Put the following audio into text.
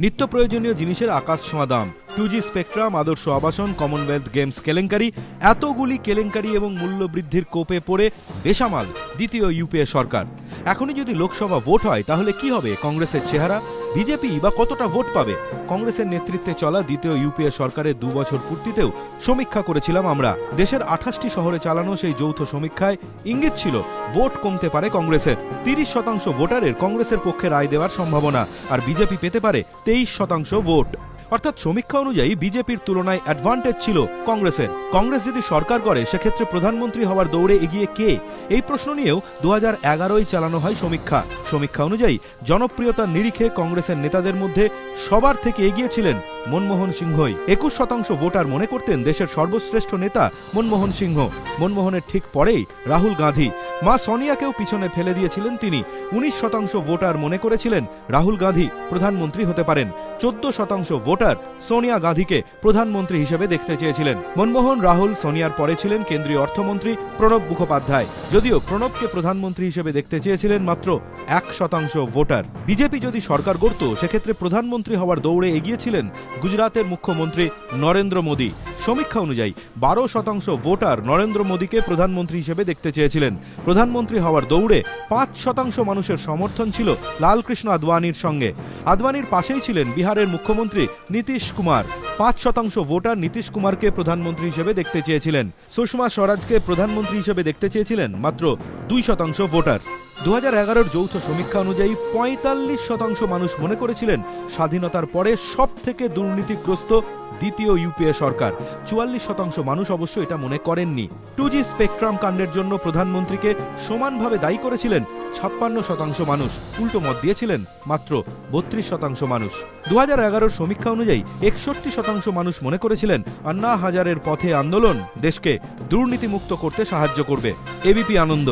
নিত্য প্রয়োজনীয় জিনিসের আকাশ ছোঁয়া দাম, 2G স্পেকট্রাম, আদর্শ আবাসন, কমনওয়েলথ গেমস কেলেঙ্কারি, এতগুলি কেলেঙ্কারি এবং মূল্যবৃদ্ধির কোপে পড়ে বেসামাল দ্বিতীয় ইউপিএ সরকার। এখনই যদি লোকসভা ভোট হয় তাহলে কি হবে কংগ্রেসের চেহারা? বিজেপি বা কতটা ভোট পাবে? কংগ্রেসের নেতৃত্বে চলা দ্বিতীয় ইউপিএ সরকারের 2 বছর পূর্তিতেও সমীক্ষা করেছিলাম আমরা। দেশের 28টি শহরে চালানো সেই যৌথ সমীক্ষায় ইঙ্গিত ছিল ভোট কমতে পারে কংগ্রেসের। 30% ভোটারের কংগ্রেসের পক্ষে রায় দেওয়ার সম্ভাবনা, আর বিজেপি পেতে পারে 23% ভোট। অর্থাৎ সমীক্ষা অনুযায়ী বিজেপির তুলনায় অ্যাডভান্টেজ ছিল কংগ্রেসের। কংগ্রেস যদি সরকার করে সেক্ষেত্রে প্রধানমন্ত্রী হওয়ার দৌড়ে এগিয়ে কে, এই প্রশ্ন নিয়েও 2011-ই চালানো হয় সমীক্ষা। সমীক্ষা অনুযায়ী জনপ্রিয়তার নিরিখে কংগ্রেসের নেতাদের মধ্যে সবার থেকে এগিয়ে ছিলেন মনমোহন সিংহই। 21% ভোটার মনে করতেন দেশের সর্বশ্রেষ্ঠ নেতা মনমোহন সিংহ। মনমোহনের ঠিক পরেই রাহুল গান্ধী, মা সোনিয়াকেও পিছনে ফেলে দিয়েছিলেন তিনি। 19% ভোটার মনে করেছিলেন রাহুল গান্ধী প্রধানমন্ত্রী হতে পারেন। 14% ভোটার সোনিয়া গান্ধীকে প্রধানমন্ত্রী হিসেবে দেখতে চেয়েছিলেন। মনমোহন, রাহুল, সোনিয়ার পরে ছিলেন কেন্দ্রীয় অর্থমন্ত্রী প্রণব মুখোপাধ্যায়। যদিও প্রণবকে প্রধানমন্ত্রী হিসেবে দেখতে চেয়েছিলেন মাত্র 1% ভোটার। বিজেপি যদি সরকার গড়ত সেক্ষেত্রে প্রধানমন্ত্রী হওয়ার দৌড়ে এগিয়েছিলেন গুজরাতের মুখ্যমন্ত্রী নরেন্দ্র মোদী। সমীক্ষা অনুযায়ী 12% ভোটার নরেন্দ্র মোদীকে প্রধানমন্ত্রী হিসেবে দেখতে চেয়েছিলেন। প্রধানমন্ত্রী হওয়ার দৌড়ে 5% মানুষের সমর্থন ছিল লালকৃষ্ণ আদবানির সঙ্গে। আদবানির পাশেই ছিলেন বিহারের মুখ্যমন্ত্রী নীতিশ কুমার। 5% ভোটার নীতিশ কুমারকে প্রধানমন্ত্রী হিসেবে দেখতে চেয়েছিলেন। সুষমা স্বরাজকে প্রধানমন্ত্রী হিসেবে দেখতে চেয়েছিলেন মাত্র 2% ভোটার। 2011-র যৌথ সমীক্ষা অনুযায়ী 45% মানুষ মনে করেছিলেন স্বাধীনতার পরে সব থেকে দুর্নীতিগ্রস্ত দ্বিতীয় ইউপিএ সরকার। 44% মানুষ অবশ্য এটা মনে করেননি। 2G স্পেকট্রাম কাণ্ডের জন্য প্রধানমন্ত্রীকে সমানভাবে দায়ী করেছিলেন 56% মানুষ। উল্টো মত দিয়েছিলেন মাত্র 32% মানুষ। 2011-র সমীক্ষা অনুযায়ী 61% মানুষ মনে করেছিলেন আন্না হাজারের পথে আন্দোলন দেশকে দুর্নীতিমুক্ত করতে সাহায্য করবে। এবিপি আনন্দ।